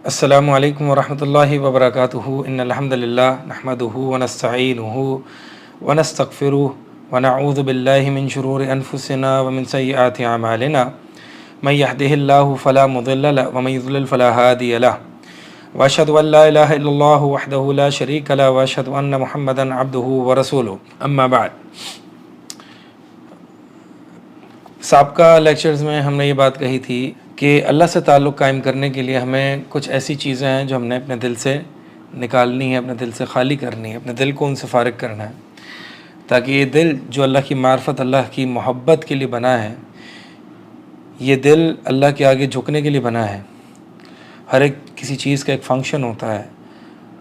السلام علیکم ورحمۃ اللہ وبرکاتہ ان الحمد للہ نحمده ونستعینه ونستغفره ونعوذ باللہ من شرور انفسنا ومن سیئات اعمالنا من يهده الله فلا مضل له ومن يضلل فلا هادي له واشهد ان لا الہ الا اللہ وحدہ لا شریک له واشهد ان محمدا عبدہ ورسولہ اما بعد۔ سابقہ لیکچرز میں ہم نے یہ بات کہی تھی کہ اللہ سے تعلق قائم کرنے کے لیے ہمیں کچھ ایسی چیزیں ہیں جو ہم نے اپنے دل سے نکالنی ہے، اپنے دل سے خالی کرنی ہے، اپنے دل کو ان سے فارغ کرنا ہے، تاکہ یہ دل جو اللہ کی معرفت، اللہ کی محبت کے لیے بنا ہے، یہ دل اللہ کے آگے جھکنے کے لیے بنا ہے۔ ہر ایک کسی چیز کا ایک فنکشن ہوتا ہے،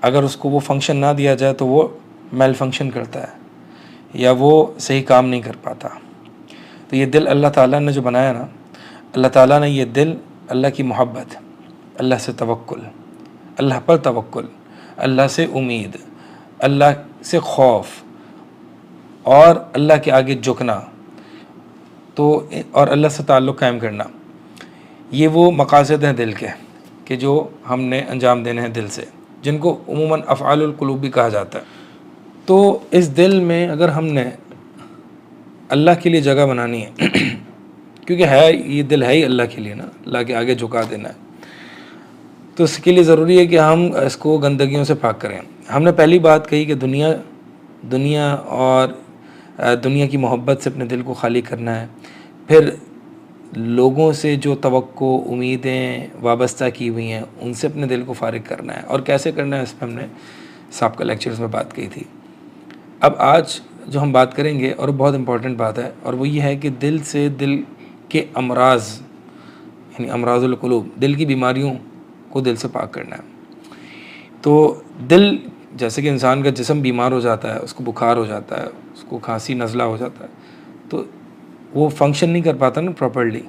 اگر اس کو وہ فنکشن نہ دیا جائے تو وہ میل فنکشن کرتا ہے یا وہ صحیح کام نہیں کر پاتا۔ تو یہ دل اللہ تعالیٰ نے جو بنایا نا، اللہ تعالیٰ نے یہ دل اللہ کی محبت، اللہ سے توکل، اللہ پر توکل، اللہ سے امید، اللہ سے خوف اور اللہ کے آگے جھکنا اور اللہ سے تعلق قائم کرنا، یہ وہ مقاصد ہیں دل کے کہ جو ہم نے انجام دینے ہیں دل سے، جن کو عموماً افعال القلوب بھی کہا جاتا ہے۔ تو اس دل میں اگر ہم نے اللہ کے لیے جگہ بنانی ہے کیونکہ یہ دل ہے ہی اللہ کے لیے نا، اللہ کے آگے جھکا دینا ہے، تو اس کے لیے ضروری ہے کہ ہم اس کو گندگیوں سے پاک کریں۔ ہم نے پہلی بات کہی کہ دنیا اور دنیا کی محبت سے اپنے دل کو خالی کرنا ہے، پھر لوگوں سے جو توقع، امیدیں وابستہ کی ہوئی ہیں ان سے اپنے دل کو فارغ کرنا ہے، اور کیسے کرنا ہے اس پہ ہم نے سابقہ لیکچرز میں بات کی تھی۔ اب آج جو ہم بات کریں گے، اور بہت امپورٹنٹ بات ہے، اور وہ یہ ہے کہ دل سے، دل کے امراض یعنی امراض القلوب، دل کی بیماریوں کو دل سے پاک کرنا ہے۔ تو دل، جیسے کہ انسان کا جسم بیمار ہو جاتا ہے، اس کو بخار ہو جاتا ہے، اس کو کھانسی نزلہ ہو جاتا ہے، تو وہ فنکشن نہیں کر پاتا نا پراپرلی۔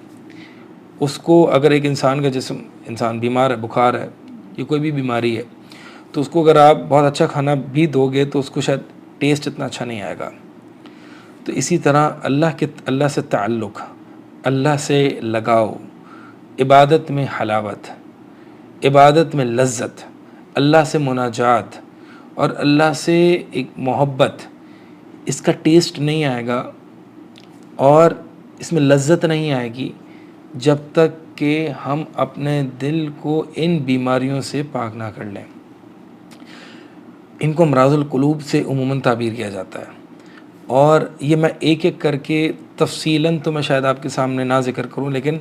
اس کو اگر ایک انسان کا جسم، انسان بیمار ہے، بخار ہے یا کوئی بھی بیماری ہے، تو اس کو اگر آپ بہت اچھا کھانا بھی دو گے تو اس کو شاید ٹیسٹ اتنا اچھا نہیں آئے گا۔ تو اسی طرح اللہ سے تعلق، اللہ سے لگاؤ، عبادت میں حلاوت، عبادت میں لذت، اللہ سے مناجات اور اللہ سے ایک محبت، اس کا ٹیسٹ نہیں آئے گا اور اس میں لذت نہیں آئے گی جب تک کہ ہم اپنے دل کو ان بیماریوں سے پاک نہ کر لیں۔ ان کو امراض القلوب سے عموماً تعبیر کیا جاتا ہے، اور یہ میں ایک ایک کر کے تفصیلاً تو میں شاید آپ کے سامنے نہ ذکر کروں، لیکن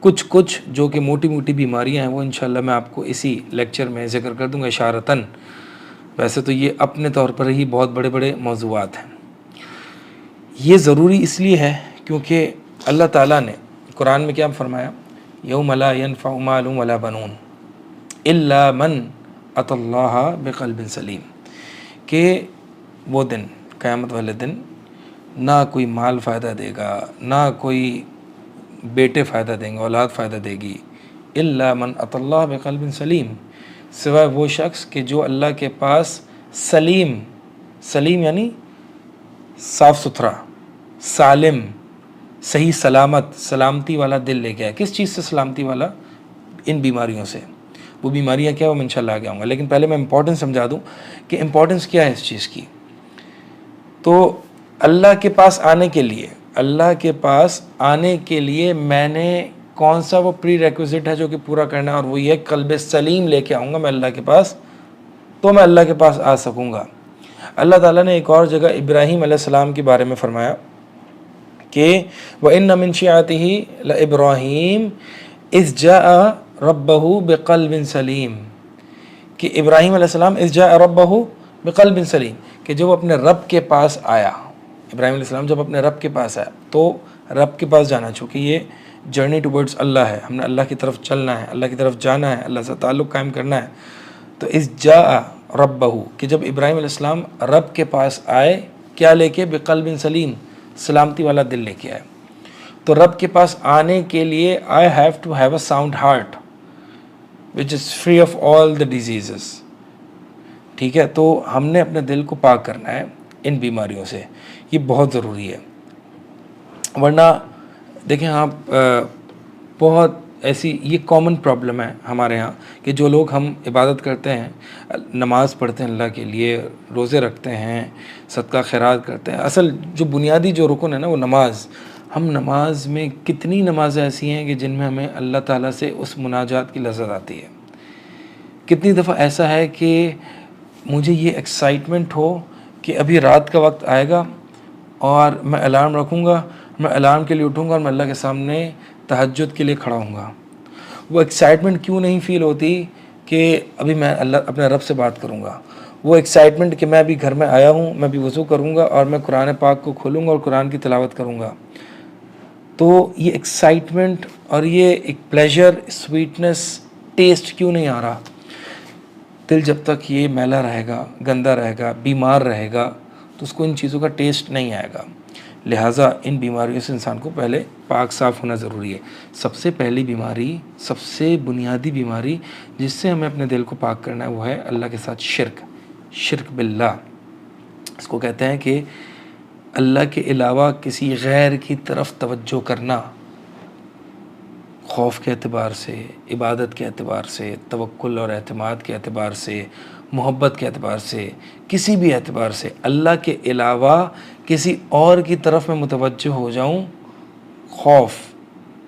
کچھ جو کہ موٹی موٹی بیماریاں ہیں وہ انشاءاللہ میں آپ کو اسی لیکچر میں ذکر کر دوں گا اشارتاً۔ ویسے تو یہ اپنے طور پر ہی بہت بڑے بڑے موضوعات ہیں۔ یہ ضروری اس لیے ہے کیونکہ اللہ تعالیٰ نے قرآن میں کیا فرمایا؟ یوم لا ینفع مال ولا بنون الا من اتی اللہ بقلب سلیم، کہ وہ دن، قیامت والے دن، نہ کوئی مال فائدہ دے گا، نہ کوئی بیٹے فائدہ دیں گے، اولاد فائدہ دے گی، الا من اتی اللہ بقلب سلیم، سوائے وہ شخص کہ جو اللہ کے پاس سلیم یعنی صاف ستھرا، سالم، صحیح سلامتی والا دل لے کے آئے۔ کس چیز سے سلامتی والا؟ ان بیماریوں سے۔ وہ بیماریاں کیا، وہ میں انشاءاللہ آگے آؤں گا، لیکن پہلے میں امپورٹنس سمجھا دوں کہ امپورٹنس کیا ہے اس چیز کی۔ تو اللہ کے پاس آنے کے لیے میں نے کون سا وہ پری ریکوزٹ ہے جو کہ پورا کرنا ہے، اور وہ یہ قلب سلیم لے کے آؤں گا میں اللہ کے پاس، تو میں اللہ کے پاس آ سکوں گا۔ اللہ تعالیٰ نے ایک اور جگہ ابراہیم علیہ السلام کے بارے میں فرمایا کہ وَإِنَّ مِن شِيعَتِهِ لَإِبْرَاهِيمَ إِذْ جَاءَ رَبَّهُ بِقَلْبٍ سَلِيمٍ، کہ ابراہیم علیہ السلام إِذْ جَاءَ رَبَّهُ بِقَلْبٍ سَلِيمٍ، کہ جب وہ اپنے رب کے پاس آیا، ابراہیم علیہ السلام جب اپنے رب کے پاس آیا تو رب کے پاس جانا، چونکہ یہ جرنی ٹوورڈز اللہ ہے، ہم نے اللہ کی طرف چلنا ہے، اللہ کی طرف جانا ہے، اللہ سے تعلق قائم کرنا ہے۔ تو إِذْ جَاءَ رَبَّهُ، کہ جب ابراہیم علیہ السلام رب کے پاس آئے، کیا لے کے؟ بقلب سلیم، سلامتی والا دل لے کے آئے۔ تو رب کے پاس آنے کے لیے I have to have a sound heart which is free of all the diseases، ٹھیک ہے؟ تو ہم نے اپنے دل کو پاک کرنا ہے ان بیماریوں سے، یہ بہت ضروری ہے۔ ورنہ دیکھیں آپ بہت ایسی یہ کامن پرابلم ہے ہمارے ہاں کہ جو لوگ ہم عبادت کرتے ہیں، نماز پڑھتے ہیں اللہ کے لیے، روزے رکھتے ہیں، صدقہ خیرات کرتے ہیں، اصل جو بنیادی جو رکن ہے نا وہ نماز. ہم نماز میں کتنی نمازیں ایسی ہیں کہ جن میں ہمیں اللہ تعالیٰ سے اس مناجات کی لذت آتی ہے. کتنی دفعہ ایسا ہے کہ مجھے یہ ایکسائٹمنٹ ہو کہ ابھی رات کا وقت آئے گا اور میں الارم رکھوں گا، میں الارم کے لیے اٹھوں گا اور میں اللہ کے سامنے تہجد کے لیے کھڑا ہوں گا. وہ ایکسائٹمنٹ کیوں نہیں فیل ہوتی کہ ابھی میں اللہ اپنے رب سے بات کروں گا؟ وہ ایکسائٹمنٹ کہ میں ابھی گھر میں آیا ہوں، میں بھی وضو کروں گا اور میں قرآن پاک کو کھولوں گا اور قرآن کی تلاوت کروں گا. تو یہ ایکسائٹمنٹ اور یہ ایک پلیجر، سویٹنس، ٹیسٹ کیوں نہیں آ رہا؟ دل جب تک یہ میلا رہے گا، گندا رہے گا، بیمار رہے گا تو اس کو ان چیزوں کا ٹیسٹ نہیں آئے گا. لہٰذا ان بیماریوں سے انسان کو پہلے پاک صاف ہونا ضروری ہے. سب سے پہلی بیماری، سب سے بنیادی بیماری جس سے ہمیں اپنے دل کو پاک کرنا ہے وہ ہے اللہ کے ساتھ شرک باللہ. اس کو کہتے ہیں کہ اللہ کے علاوہ کسی غیر کی طرف توجہ کرنا، خوف کے اعتبار سے، عبادت کے اعتبار سے، توکل اور اعتماد کے اعتبار سے، محبت کے اعتبار سے، کسی بھی اعتبار سے اللہ کے علاوہ کسی اور کی طرف میں متوجہ ہو جاؤں، خوف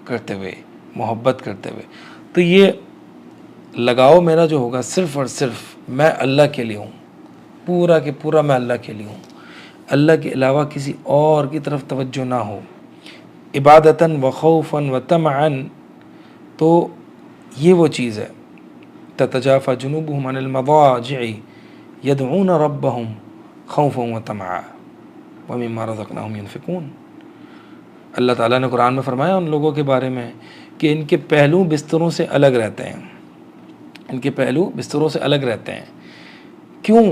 کرتے ہوئے، محبت کرتے ہوئے، تو یہ لگاؤ میرا جو ہوگا صرف اور صرف میں اللہ کے لیے ہوں، پورا کہ پورا میں اللہ کے لیے ہوں، اللہ کے علاوہ کسی اور کی طرف توجہ نہ ہو. عبادتاً و خوفاً و طمعاً، تو یہ وہ چیز ہے. تتجافى جنوبهم عن المضاجع يدعون ربهم خوفا وطمعا ومما رزقناهم ينفقون. اللہ تعالیٰ نے قرآن میں فرمایا ان لوگوں کے بارے میں کہ ان کے پہلو بستروں سے الگ رہتے ہیں، ان کے پہلو بستروں سے الگ رہتے ہیں. کیوں؟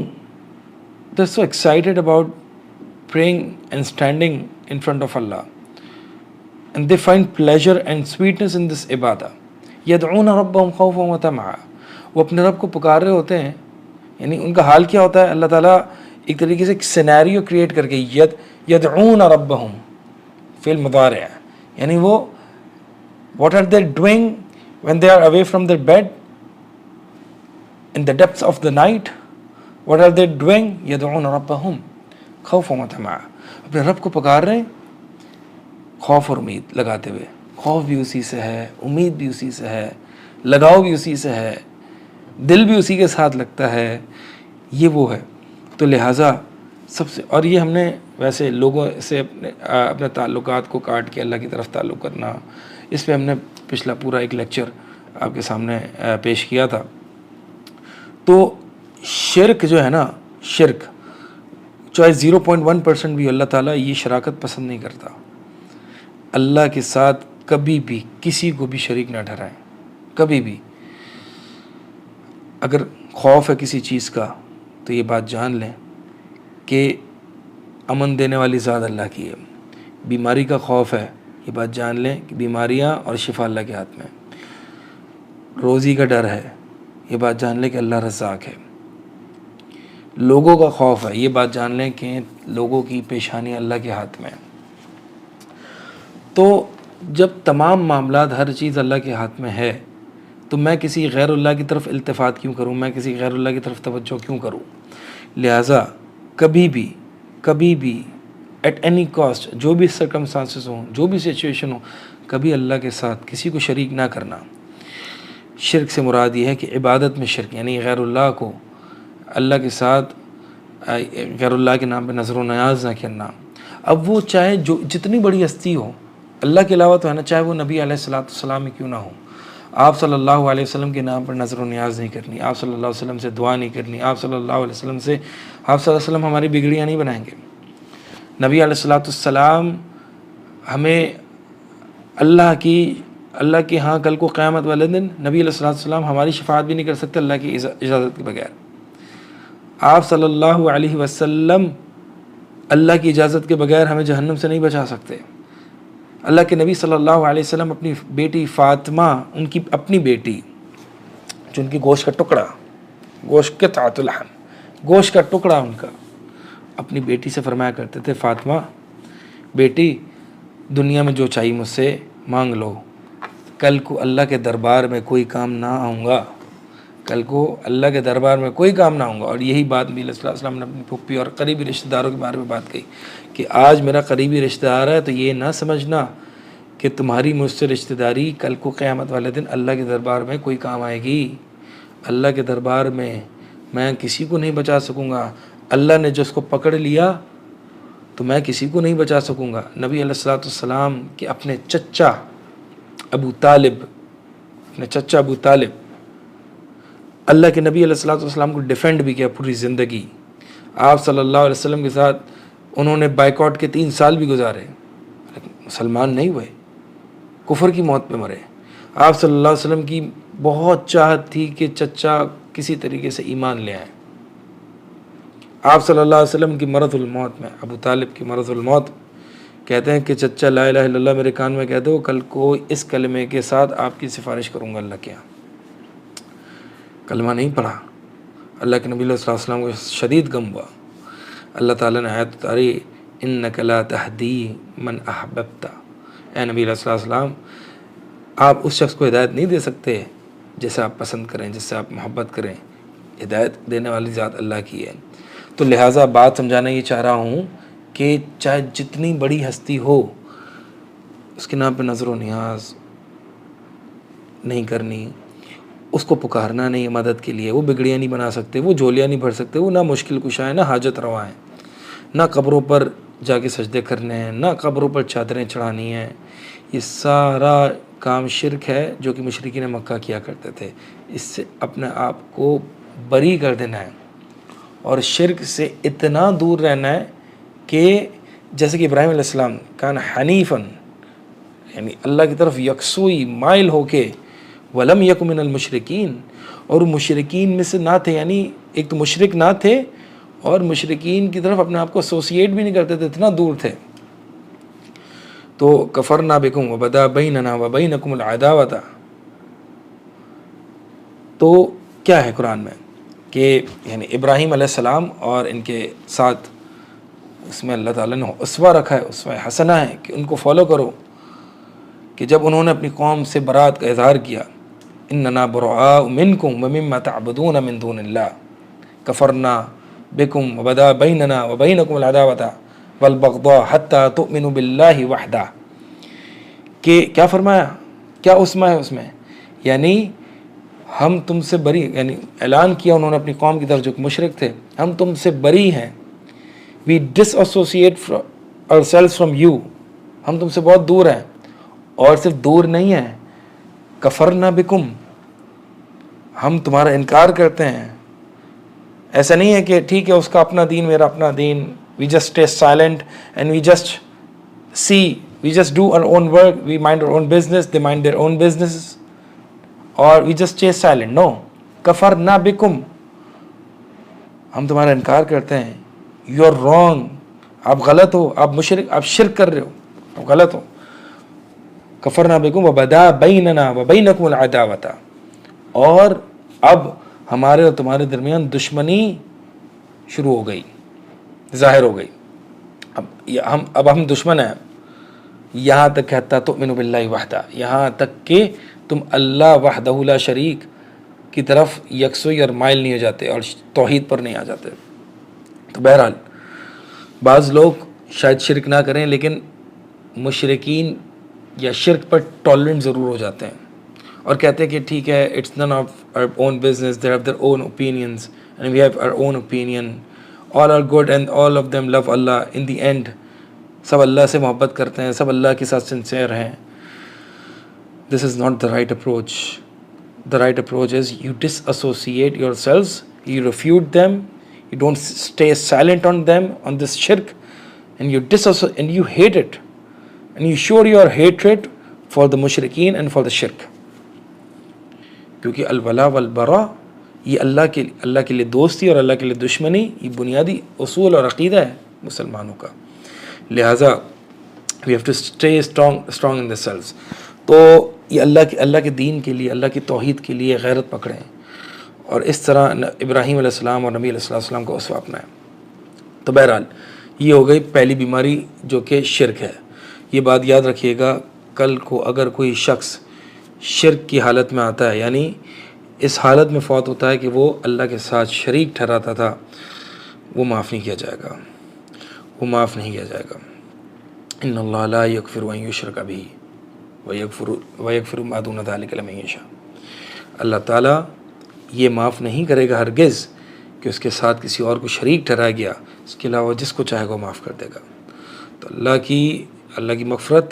They're so excited about praying and standing in front of Allah, and they find pleasure and sweetness in this ibadah. يدعون ربهم خوفا وطمعا، وہ اپنے رب کو پکار رہے ہوتے ہیں. یعنی ان کا حال کیا ہوتا ہے؟ اللہ تعالیٰ ایک طریقے سے ایک سینیریو کریٹ کر کے یدعون ربهم فعل مضارع ہے، یعنی وہ what are they doing when they are away from their bed in the depths of the night? What are they doing? يدعون ربهم خوفا وطمعا، اپنے رب کو پکار رہے ہیں خوف اور امید لگاتے ہوئے. خوف بھی اسی سے ہے، امید بھی اسی سے ہے، لگاؤ بھی اسی سے ہے، دل بھی اسی کے ساتھ لگتا ہے. یہ وہ ہے. تو لہٰذا سب سے، اور یہ ہم نے ویسے لوگوں سے اپنے تعلقات کو کاٹ کے اللہ کی طرف تعلق کرنا، اس پہ ہم نے پچھلا پورا ایک لیکچر آپ کے سامنے پیش کیا تھا. تو شرک جو ہے نا، شرک چاہے 0.1% بھی اللہ تعالیٰ یہ شراکت پسند نہیں کرتا. اللہ کے ساتھ کبھی بھی کسی کو بھی شریک نہ ٹھہرائیں، کبھی بھی. اگر خوف ہے کسی چیز کا تو یہ بات جان لیں کہ امن دینے والی ذات اللہ کی ہے. بیماری کا خوف ہے، یہ بات جان لیں کہ بیماریاں اور شفا اللہ کے ہاتھ میں. روزی کا ڈر ہے، یہ بات جان لیں کہ اللہ رزاق ہے. لوگوں کا خوف ہے، یہ بات جان لیں کہ لوگوں کی پیشانی اللہ کے ہاتھ میں. تو جب تمام معاملات، ہر چیز اللہ کے ہاتھ میں ہے تو میں کسی غیر اللہ کی طرف التفات کیوں کروں؟ میں کسی غیر اللہ کی طرف توجہ کیوں کروں؟ لہٰذا کبھی بھی ایٹ اینی کاسٹ، جو بھی سرکمسٹانسز ہوں، جو بھی سچویشن ہو، کبھی اللہ کے ساتھ کسی کو شریک نہ کرنا. شرک سے مراد یہ ہے کہ عبادت میں شرک، یعنی غیر اللہ کو اللہ کے ساتھ، غیر اللہ کے نام پہ نظر و نیاز نہ کرنا. اب وہ چاہے جو جتنی بڑی ہستی ہو اللہ کے علاوہ تو ہے نا، چاہے وہ نبی علیہ السلام میں کیوں نہ ہو، آپ صلی اللہ علیہ وسلم کے نام پر نظر و نیاز نہیں کرنی، آپ صلی اللہ علیہ وسلم سے دعا نہیں کرنی، آپ صلی اللہ علیہ وسلم سے، آپ صلی اللہ علیہ وسلم ہماری بگڑیاں نہیں بنائیں گے. نبی علیہ السلام ہمیں اللہ کے ہاں کل کو قیامت والے دن نبی علیہ السلام ہماری شفاعت بھی نہیں کر سکتے اللہ کی اجازت کے بغیر. آپ صلی اللہ علیہ وسلم اللہ کی اجازت کے بغیر ہمیں جہنم سے نہیں بچا سکتے. اللہ کے نبی صلی اللہ علیہ وسلم اپنی بیٹی فاطمہ، ان کی اپنی بیٹی جو ان کی گوشت کا ٹکڑا، گوشت قطعۃ اللحم، گوشت کا ٹکڑا ان کا، اپنی بیٹی سے فرمایا کرتے تھے فاطمہ بیٹی دنیا میں جو چاہیے مجھ سے مانگ لو، کل کو اللہ کے دربار میں کوئی کام نہ آؤں گا، کل کو اللہ کے دربار میں کوئی کام نہ آؤں گا۔ اور یہی بات نبی صلی اللہ علیہ وسلم نے اپنی پھپھی اور قریبی رشتہ داروں کے بارے میں بات کہی کہ آج میرا قریبی رشتہ دار ہے تو یہ نہ سمجھنا کہ تمہاری مجھ سے رشتہ داری کل کو قیامت والے دن اللہ کے دربار میں کوئی کام آئے گی۔ اللہ کے دربار میں کسی کو نہیں بچا سکوں گا۔ اللہ نے جس کو پکڑ لیا تو میں کسی کو نہیں بچا سکوں گا۔ نبی علیہ الصلوۃ والسلام کے اپنے چچا ابو طالب، اللہ کے نبی علیہ الصلوۃ والسلام کو ڈیفینڈ بھی کیا پوری زندگی۔ آپ صلی اللہ علیہ وسلم کے ساتھ انہوں نے بائیکاٹ کے 3 سال بھی گزارے، مسلمان نہیں ہوئے، کفر کی موت پہ مرے۔ آپ صلی اللہ علیہ وسلم کی بہت چاہت تھی کہ چچا کسی طریقے سے ایمان لے آئیں۔ آپ صلی اللہ علیہ وسلم کی مرض الموت میں، ابو طالب کی مرض الموت، کہتے ہیں کہ چچا لا الہ الا اللہ میرے کان میں کہہ دو، کل کو اس کلمے کے ساتھ آپ کی سفارش کروں گا اللہ کے یہاں۔ کلمہ نہیں پڑھا، اللہ کے نبی علیہ الصلوۃ والسلام کو شدید غم ہوا۔ اللہ تعالیٰ نے آیت اتاری، انک لا تہدی من احببت، اے نبی علیہ الصلوۃ والسلام آپ اس شخص کو ہدایت نہیں دے سکتے جسے آپ پسند کریں، جس سے آپ محبت کریں، ہدایت دینے والی ذات اللہ کی ہے۔ تو لہٰذا بات سمجھانا یہ چاہ رہا ہوں کہ چاہے جتنی بڑی ہستی ہو، اس کے نام پہ نظر و نیاز نہیں کرنی، اس کو پکارنا نہیں مدد کے لیے۔ وہ بگڑیاں نہیں بنا سکتے، وہ جھولیاں نہیں بھر سکتے، وہ نہ مشکل کشا ہے، نہ حاجت روا ہیں، نہ قبروں پر جا کے سجدے کرنے ہیں، نہ قبروں پر چادریں چڑھانی ہیں۔ یہ سارا کام شرک ہے جو کہ مشرکین مکہ کیا کرتے تھے۔ اس سے اپنے آپ کو بری کر دینا ہے اور شرک سے اتنا دور رہنا ہے کہ جیسے کہ ابراہیم علیہ السلام کان حنیفاً، یعنی اللہ کی طرف یکسوئی مائل ہو کے، ولم یک من المشرکین، اور مشرکین میں سے نہ تھے، یعنی ایک تو مشرک نہ تھے اور مشرکین کی طرف اپنے آپ کو ایسوسیٹ بھی نہیں کرتے تھے، اتنا دور تھے۔ تو کفرنا بکم وبدا بیننا وبینکم العداوۃ، تو کیا ہے قرآن میں کہ یعنی ابراہیم علیہ السلام اور ان کے ساتھ اس میں اللہ تعالیٰ نے اسوہ رکھا ہے، اسوہ حسنہ ہے کہ ان کو فالو کرو، کہ جب انہوں نے اپنی قوم سے برات کا اظہار کیا، اننا براء منکم ومما تعبدون من دون اللہ کفرنا بکم وبدا بیننا وبینکم العداوۃ والبغضاء حتی تؤمنوا باللہ وحدہ، کہ کیا فرمایا، کیا اسمہ ہے اس میں، یعنی ہم تم سے بری، یعنی اعلان کیا انہوں نے اپنی قوم کی طرف جو مشرک تھے، ہم تم سے بری ہیں، we disassociate ourselves from you، ہم تم سے بہت دور ہیں، اور صرف دور نہیں ہیں، کفرنا بکم، ہم تمہارا انکار کرتے ہیں۔ ایسا نہیں ہے کہ ٹھیک ہے اس کا اپنا دین میرا اپنا دین، we just stay silent and we just see, we just do our own work, we mind our own business, they mind their own businesses، اور we just stay silent۔ no، کفرنا بکم، ہم تمہارا انکار کرتے ہیں، you are wrong، آپ غلط ہو، آپ مشرک، آپ شرک کر رہے ہو، آپ غلط ہو۔ کفرنا بکم وبدا بیننا وبینکم العداوۃ، اور اب ہمارے اور تمہارے درمیان دشمنی شروع ہو گئی، ظاہر ہو گئی، اب ہم دشمن ہیں، یہاں تک کہ حتی تؤمنوا باللہ وحدہ، یہاں تک کہ تم اللہ وحدہ لا شریک کی طرف یکسوئی اور مائل نہیں ہو جاتے اور توحید پر نہیں آ جاتے۔ تو بہرحال بعض لوگ شاید شرک نہ کریں لیکن مشرکین یا شرک پر ٹالرنٹ ضرور ہو جاتے ہیں اور کہتے ہیں کہ ٹھیک ہے، it's none of our own business, they have their own opinions and we have our own opinion, all are good and all of them love Allah in the end، سب اللہ سے محبت کرتے ہیں، سب اللہ کے ساتھ سنسیئر ہیں۔ This is not the right approach. The right approach is you disassociate yourselves, you refute them, you don't stay silent on them, on this shirk, and you hate it, and you show your hatred for the mushrikeen and for the shirk، کیونکہ الولا والبرا یہ اللہ کے لیے دوستی اور اللہ کے لیے دشمنی، یہ بنیادی اصول اور عقیدہ ہے مسلمانوں کا۔ لہٰذا we have to stay strong in the cells۔ تو یہ اللہ کے دین کے لیے، اللہ کی توحید کے لیے غیرت پکڑیں اور اس طرح ابراہیم علیہ السلام اور نبی علیہ السلام کو اسوہ اپنائیں۔ تو بہرحال یہ ہو گئی پہلی بیماری جو کہ شرک ہے۔ یہ بات یاد رکھیے گا، کل کو اگر کوئی شخص شرک کی حالت میں آتا ہے، یعنی اس حالت میں فوت ہوتا ہے کہ وہ اللہ کے ساتھ شریک ٹھہراتا تھا، وہ معاف نہیں کیا جائے گا، وہ معاف نہیں کیا جائے گا۔ ان اللہ لا یغفر ان یشرک بہ ویغفر ما دون ذلک لمن یشاء۔ اللہ تعالیٰ یہ معاف نہیں کرے گا ہرگز کہ اس کے ساتھ کسی اور کو شریک ٹھہرایا گیا، اس کے علاوہ جس کو چاہے گا معاف کر دے گا۔ تو اللہ کی مغفرت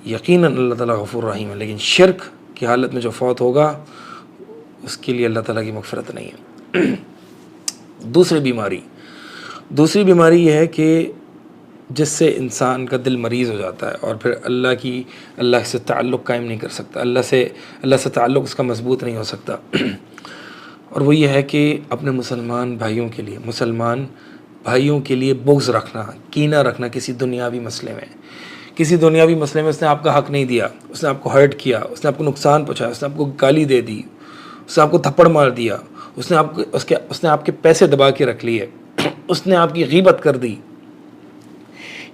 یقیناً اللہ تعالیٰ غفور رحیم ہے، لیکن شرک کی حالت میں جو فوت ہوگا اس کے لیے اللہ تعالیٰ کی مغفرت نہیں ہے۔ دوسری بیماری یہ ہے کہ جس سے انسان کا دل مریض ہو جاتا ہے اور پھر اللہ سے تعلق قائم نہیں کر سکتا، اللہ سے تعلق اس کا مضبوط نہیں ہو سکتا، اور وہ یہ ہے کہ اپنے مسلمان بھائیوں کے لیے بغض رکھنا، کینہ رکھنا کسی دنیاوی مسئلے میں اس نے آپ کا حق نہیں دیا، اس نے آپ کو ہرٹ کیا، اس نے آپ کو نقصان پہنچایا، اس نے آپ کو گالی دے دی، اس نے آپ کو تھپڑ مار دیا، اس نے آپ کے پیسے دبا کے رکھ لیے، اس نے آپ کی غیبت کر دی۔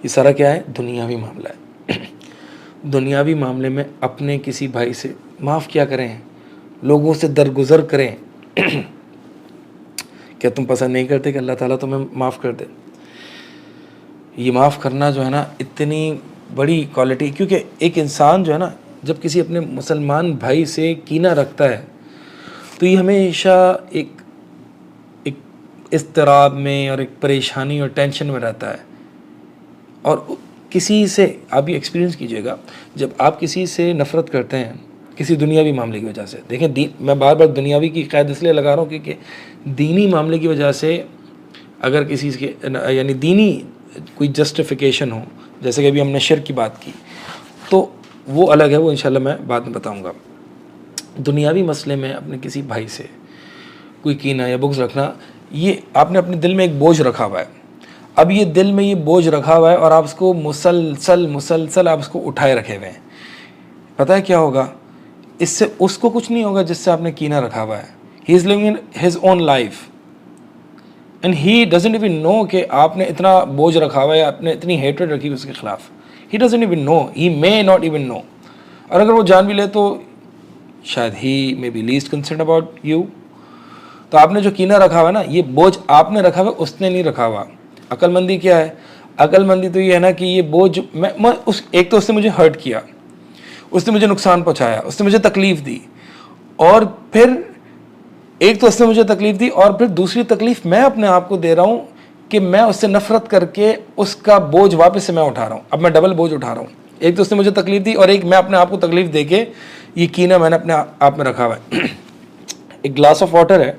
یہ سارا کیا ہے؟ دنیاوی معاملہ ہے۔ دنیاوی معاملے میں اپنے کسی بھائی سے معاف کیا کریں، لوگوں سے درگزر کریں۔ کیا تم پسند نہیں کرتے کہ اللہ تعالیٰ تمہیں معاف کر دے؟ یہ معاف کرنا جو ہے نا اتنی بڑی کوالٹی، کیونکہ ایک انسان جو ہے نا جب کسی اپنے مسلمان بھائی سے کینہ رکھتا ہے تو یہ ہمیشہ ایک اضطراب میں اور ایک پریشانی اور ٹینشن میں رہتا ہے۔ اور کسی سے آپ یہ ایکسپیرینس کیجئے گا، جب آپ کسی سے نفرت کرتے ہیں کسی دنیاوی معاملے کی وجہ سے، دیکھیں میں بار بار دنیاوی کی قید اس لیے لگا رہا ہوں کیونکہ دینی معاملے کی وجہ سے اگر کسی کے یعنی دینی کوئی جسٹیفیکیشن ہو، جیسے کہ ابھی ہم نے شرک کی بات کی، تو وہ الگ ہے، وہ انشاءاللہ میں بعد میں بتاؤں گا۔ دنیاوی مسئلے میں اپنے کسی بھائی سے کوئی کینہ یا بغض رکھنا، یہ آپ نے اپنے دل میں ایک بوجھ رکھا ہوا ہے۔ اب یہ دل میں یہ بوجھ رکھا ہوا ہے اور آپ اس کو مسلسل آپ اس کو اٹھائے رکھے ہوئے ہیں۔ پتہ ہے کیا ہوگا؟ اس سے اس کو کچھ نہیں ہوگا جس سے آپ نے کینہ رکھا ہوا ہے۔ He is living his own life and he doesn't even know کہ آپ نے اتنا بوجھ رکھا ہوا ہے، آپ نے اتنی hatred رکھی اس کے خلاف۔ He doesn't even know, he may not even know۔ اور اگر وہ جان بھی لے تو شاید he may be least concerned about you۔ تو آپ نے جو کینہ رکھا ہوا ہے نا، یہ بوجھ آپ نے رکھا ہوا ہے، اس نے نہیں رکھا ہوا۔ عقل مندی کیا ہے؟ عقل مندی تو یہ ہے نا کہ یہ بوجھ ایک تو اس نے مجھے ہرٹ کیا، اس نے مجھے نقصان پہنچایا، اس نے مجھے تکلیف دی، اور پھر ایک تو اس نے مجھے تکلیف دی اور پھر دوسری تکلیف میں اپنے آپ کو دے رہا ہوں کہ میں اس سے نفرت کر کے اس کا بوجھ واپس سے میں اٹھا رہا ہوں۔ اب میں ڈبل بوجھ اٹھا رہا ہوں، ایک تو اس نے مجھے تکلیف دی اور ایک میں اپنے آپ کو تکلیف دے کے یہ کینہ میں نے اپنے آپ میں رکھا ہوا ہے۔ ایک گلاس آف واٹر ہے،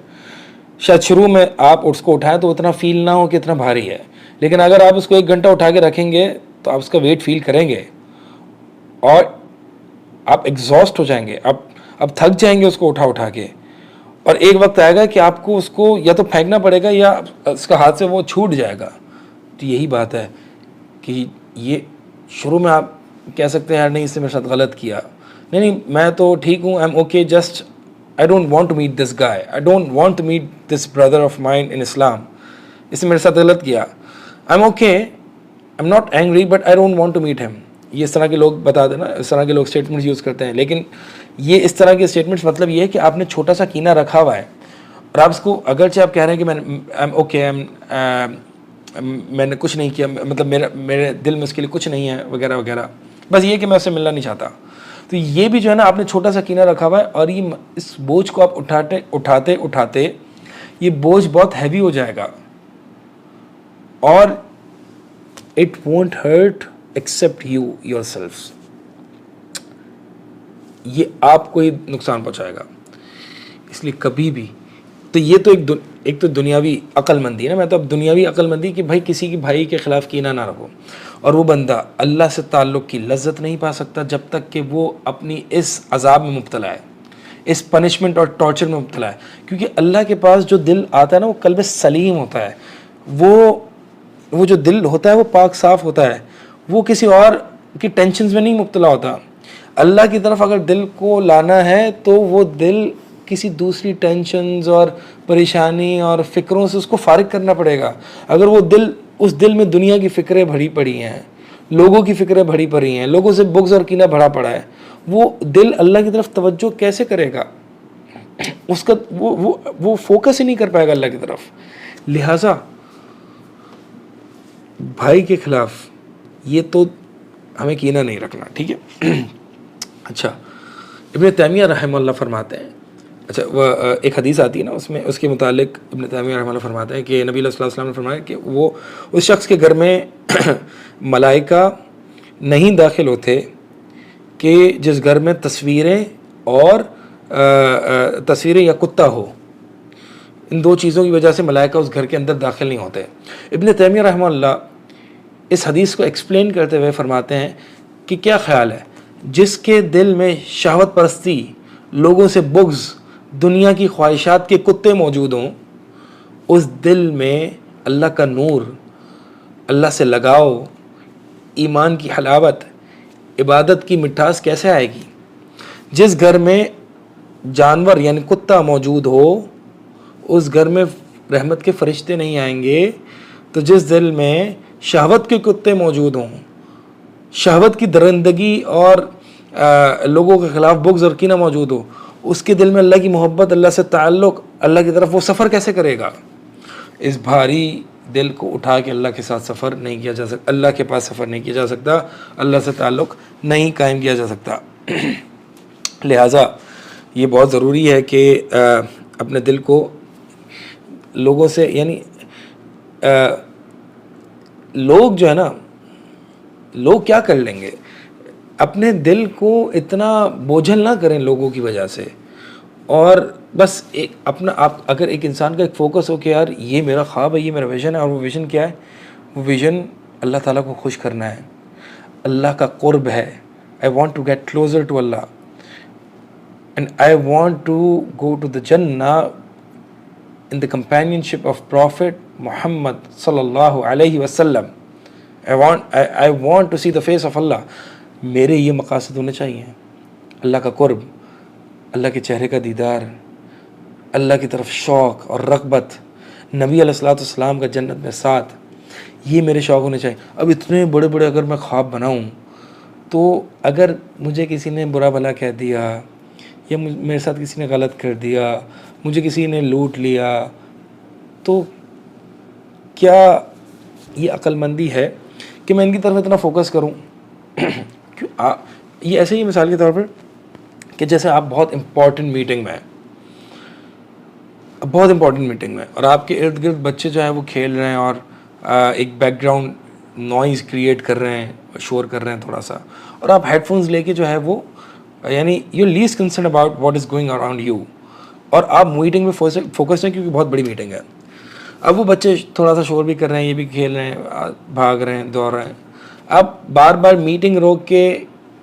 شاید شروع میں آپ اس کو اٹھائیں تو اتنا فیل نہ ہو کہ اتنا بھاری ہے، لیکن اگر آپ اس کو 1 گھنٹہ اٹھا کے رکھیں گے تو آپ اس کا ویٹ فیل کریں گے اور آپ ایگزاسٹ ہو جائیں گے، آپ تھک جائیں گے اس کو اٹھا کے، اور ایک وقت آئے گا کہ آپ کو اس کو یا تو پھینکنا پڑے گا یا اس کا ہاتھ سے وہ چھوٹ جائے گا۔ تو یہی بات ہے کہ یہ شروع میں آپ کہہ سکتے ہیں یار نہیں، اس سے میرے ساتھ غلط کیا، نہیں میں تو ٹھیک ہوں، I am okay, just I don't want to meet this guy, I don't want to meet this brother of mine in Islam، اس نے میرے ساتھ غلط کیا، I'm okay, I'm not angry but I don't want to meet him۔ یہ اس طرح کے لوگ بتا دینا، اس طرح کے لوگ اسٹیٹمنٹس یوز کرتے ہیں، لیکن یہ اس طرح کے اسٹیٹمنٹس مطلب یہ ہے کہ آپ نے چھوٹا سا کینہ رکھا ہوا ہے اور آپ اس کو اگرچہ آپ کہہ رہے ہیں کہ I'm okay، میں نے کچھ نہیں کیا، مطلب میرے دل میں اس کے لیے کچھ نہیں ہے وغیرہ وغیرہ، بس یہ کہ میں اس سے ملنا نہیں چاہتا، تو یہ بھی جو ہے نا آپ نے چھوٹا سا کینہ رکھا ہوا ہے اور یہ اس بوجھ کو آپ اٹھاتے یہ بوجھ بہت ہیوی ہو جائے گا اور it won't hurt accept you your self, یہ آپ کو ہی نقصان پہنچائے گا۔ اس لیے کبھی بھی تو یہ تو ایک تو دنیاوی عقل مندی ہے نا، میں تو اب دنیاوی عقل مندی کہ بھائی کسی کی بھائی کے خلاف کینہ نہ رکھو، اور وہ بندہ اللہ سے تعلق کی لذت نہیں پا سکتا جب تک کہ وہ اپنی اس عذاب میں مبتلا ہے، اس پنشمنٹ اور ٹارچر میں مبتلا ہے، کیونکہ اللہ کے پاس جو دل آتا ہے نا وہ قلب سلیم ہوتا ہے، وہ جو دل ہوتا ہے وہ پاک صاف ہوتا ہے، وہ کسی اور کی ٹینشنز میں نہیں مبتلا ہوتا۔ اللہ کی طرف اگر دل کو لانا ہے تو وہ دل کسی دوسری ٹینشنز اور پریشانی اور فکروں سے اس کو فارغ کرنا پڑے گا۔ اگر وہ اس دل میں دنیا کی فکریں بھری پڑی ہیں، لوگوں کی فکریں بھری پڑی ہیں, لوگوں سے بغض اور کینہ بھرا پڑا ہے, وہ دل اللہ کی طرف توجہ کیسے کرے گا؟ اس کا وہ فوکس ہی نہیں کر پائے گا اللہ کی طرف. لہٰذا بھائی کے خلاف یہ تو ہمیں کینہ نہیں رکھنا, ٹھیک ہے. اچھا, ابن تیمیہ رحمہ اللہ فرماتے ہیں, اچھا وہ ایک حدیث آتی ہے نا, اس میں اس کے متعلق ابن تیمیہ رحمہ اللہ فرماتے ہیں کہ نبی صلی اللہ علیہ وسلم نے فرمایا کہ وہ اس شخص کے گھر میں ملائکہ نہیں داخل ہوتے کہ جس گھر میں تصویریں اور تصویریں یا کتا ہو. ان دو چیزوں کی وجہ سے ملائکہ اس گھر کے اندر داخل نہیں ہوتے. ابن تیمیہ رحمہ اللہ اس حدیث کو ایکسپلین کرتے ہوئے فرماتے ہیں کہ کیا خیال ہے, جس کے دل میں شہوت پرستی, لوگوں سے بغض, دنیا کی خواہشات کے کتے موجود ہوں, اس دل میں اللہ کا نور, اللہ سے لگاؤ, ایمان کی حلاوت, عبادت کی مٹھاس کیسے آئے گی؟ جس گھر میں جانور یعنی کتا موجود ہو, اس گھر میں رحمت کے فرشتے نہیں آئیں گے. تو جس دل میں شہوت کے کتے موجود ہوں, شہوت کی درندگی اور لوگوں کے خلاف بغض اور کینہ موجود ہو, اس کے دل میں اللہ کی محبت, اللہ سے تعلق, اللہ کی طرف وہ سفر کیسے کرے گا؟ اس بھاری دل کو اٹھا کے اللہ کے ساتھ سفر نہیں کیا جا سکتا, اللہ کے پاس سفر نہیں کیا جا سکتا, اللہ سے تعلق نہیں قائم کیا جا سکتا. لہٰذا یہ بہت ضروری ہے کہ اپنے دل کو لوگوں سے, یعنی لوگ جو ہے نا, لوگ کیا کر لیں گے, اپنے دل کو اتنا بوجھل نہ کریں لوگوں کی وجہ سے. اور بس ایک اپنا آپ, اگر ایک انسان کا ایک فوکس ہو کہ یار یہ میرا خواب ہے, یہ میرا ویژن ہے, اور وہ ویژن کیا ہے؟ وہ ویژن اللہ تعالیٰ کو خوش کرنا ہے, اللہ کا قرب ہے. I want to get closer to Allah and I want to go to the جنہ in the companionship of Prophet Muhammad sallallahu alayhi wasallam. I want to see the face of Allah. میرے یہ مقاصد ہونے چاہیے, اللہ کا قرب, اللہ کے چہرے کا دیدار, اللہ کی طرف شوق اور رغبت, نبی علیہ الصلوۃ والسلام کا جنت میں ساتھ, یہ میرے شوق ہونے چاہیے. اب اتنے بڑے بڑے اگر میں خواب بناؤں تو اگر مجھے کسی نے برا بھلا کہہ دیا, یا میرے ساتھ کسی نے غلط کر دیا, مجھے کسی نے لوٹ لیا, تو کیا یہ عقل مندی ہے کہ میں ان کی طرف اتنا فوکس کروں؟ یہ ایسے ہی مثال کے طور پر کہ جیسے آپ بہت امپورٹنٹ میٹنگ میں ہیں, بہت امپورٹنٹ میٹنگ میں, اور آپ کے ارد گرد بچے جو ہیں وہ کھیل رہے ہیں اور ایک بیک گراؤنڈ نوائز کریٹ کر رہے ہیں, شور کر رہے ہیں تھوڑا سا, اور آپ ہیڈ فونز لے کے جو ہے وہ, یعنی you list concern about what is going around you, اور آپ میٹنگ میں فوکس ہیں کیونکہ بہت بڑی میٹنگ ہے. اب وہ بچے تھوڑا سا شور بھی کر رہے ہیں, یہ بھی کھیل رہے ہیں, بھاگ رہے ہیں, دوڑ رہے ہیں. اب بار بار میٹنگ روک کے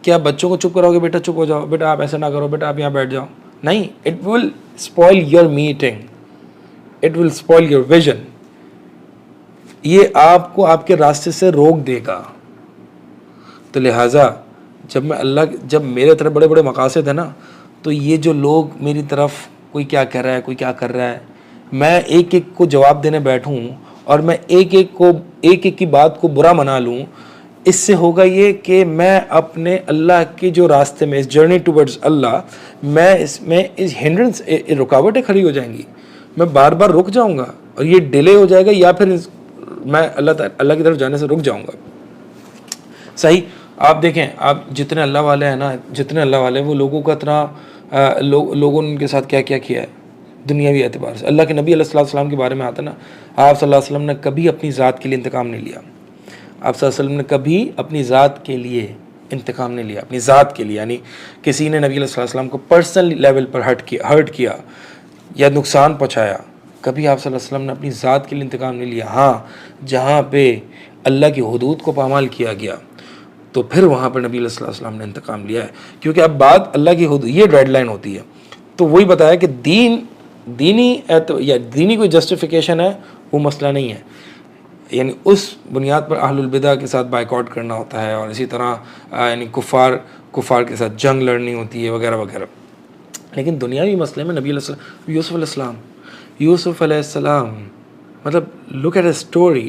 کیا بچوں کو چپ کراؤ گے, بیٹا چپ ہو جاؤ, بیٹا آپ ایسا نہ کرو, بیٹا آپ یہاں بیٹھ جاؤ؟ نہیں, it will spoil your meeting, it will spoil your vision. یہ آپ کو آپ کے راستے سے روک دے گا. تو لہٰذا جب میرے طرف بڑے بڑے مقاصد ہیں نا, تو یہ جو لوگ میری طرف کوئی کیا کر رہا ہے, کوئی کیا کر رہا ہے, میں ایک ایک کو جواب دینے بیٹھوں اور میں ایک ایک کی بات کو برا منا لوں, اس سے ہوگا یہ کہ میں اپنے اللہ کے جو راستے میں, اس جرنی ٹورڈز اللہ, میں اس میں ہنڈرنس, رکاوٹیں کھڑی ہو جائیں گی, میں بار بار رک جاؤں گا, اور یہ ڈیلے ہو جائے گا, یا پھر میں اللہ کی طرف جانے سے رک جاؤں گا. صحیح, آپ دیکھیں, آپ جتنے اللہ والے ہیں نا, جتنے اللہ والے, وہ لوگوں کا اتنا لوگوں نے ان کے ساتھ کیا کیا کیا ہے دنیاوی اعتبار سے. اللہ کے نبی علیہ الصلوۃ والسلام کے بارے میں آتا نا, آپ صلی اللہ علیہ وسلم نے کبھی اپنی ذات کے لیے انتقام نہیں لیا. آپ صلی اللہ علیہ وسلم نے کبھی اپنی ذات کے لیے انتقام نہیں لیا, اپنی ذات کے لیے, یعنی کسی نے نبی علیہ الصلوۃ والسلام کو پرسنل لیول پر ہرٹ کیا یا نقصان پہنچایا, کبھی آپ صلی اللہ علیہ وسلم نے اپنی ذات کے لیے انتقام نہیں لیا. ہاں, جہاں پہ اللہ کی حدود کو پامال کیا گیا تو پھر وہاں پر نبی صلی اللہ علیہ وسلم نے انتقام لیا ہے, کیونکہ اب بات اللہ کی حدود, یہ ڈیڈ لائن ہوتی ہے. تو وہی بتایا کہ دینی کوئی جسٹیفیکیشن ہے, وہ مسئلہ نہیں ہے. یعنی اس بنیاد پر اہل البدع کے ساتھ بائیکاٹ کرنا ہوتا ہے, اور اسی طرح یعنی کفار کے ساتھ جنگ لڑنی ہوتی ہے وغیرہ وغیرہ. لیکن دنیاوی مسئلے میں نبی علیہ السلام, یوسف علیہ السلام, مطلب لک ایٹ اے اسٹوری,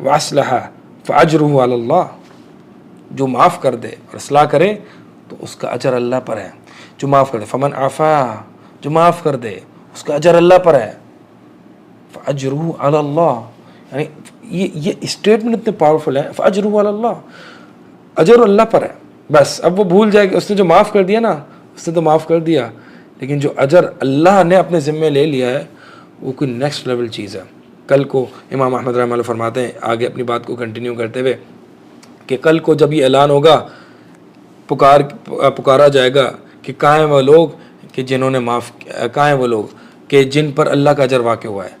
واصلح فاجرہ علی اللہ، جو معاف کر دے اور اصلاح کرے تو اس کا اجر اللہ پر ہے. جو معاف کر دے، فمن عفا، جو معاف کر دے اس کا اجر اللہ پر ہے. فاجرہ علی اللہ، یعنی یہ اسٹیٹمنٹ اتنے پاورفل ہے. فاجرہ علی اللہ، اجر اللہ پر ہے. بس اب وہ بھول جائے کہ اس نے جو معاف کر دیا نا، اس نے تو معاف کر دیا، لیکن جو اجر اللہ نے اپنے ذمے لے لیا ہے وہ کوئی نیکسٹ لیول چیز ہے. کل کو امام احمد رحمہ اللہ فرماتے ہیں آگے اپنی بات کو کنٹینیو کرتے ہوئے کہ کل کو جب یہ اعلان ہوگا، پکارا جائے گا کہ کہاں ہیں وہ لوگ کہ جنہوں نے کہاں ہیں وہ لوگ کہ جن پر اللہ کا اجر واقع ہوا ہے.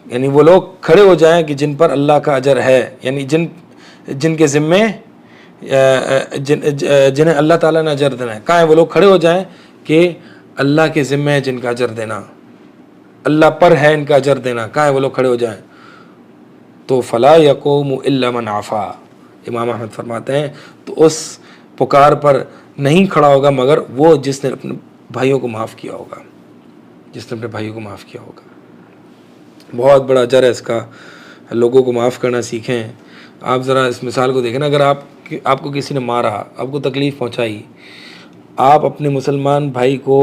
یعنی وہ لوگ کھڑے ہو جائیں کہ جن پر اللہ کا اجر ہے، یعنی جن کے ذمے جنہیں اللہ تعالیٰ نے اجر دینا ہے. کہاں ہیں وہ لوگ کھڑے ہو جائیں کہ اللہ کے ذمے ہے جن کا اجر دینا، اللہ پر ہے ان کا اجر دینا. کہاں ہیں وہ لوگ کھڑے ہو جائیں؟ تو فلا یقوم الا من عفا، امام احمد فرماتے ہیں تو اس پکار پر نہیں کھڑا ہوگا مگر وہ جس نے اپنے بھائیوں کو معاف کیا ہوگا، جس نے اپنے بھائیوں کو معاف کیا ہوگا. بہت بڑا اجر ہے اس کا. لوگوں کو معاف کرنا سیکھیں. آپ ذرا اس مثال کو دیکھیں نا، اگر آپ کو کسی نے مارا، آپ کو تکلیف پہنچائی، آپ اپنے مسلمان بھائی کو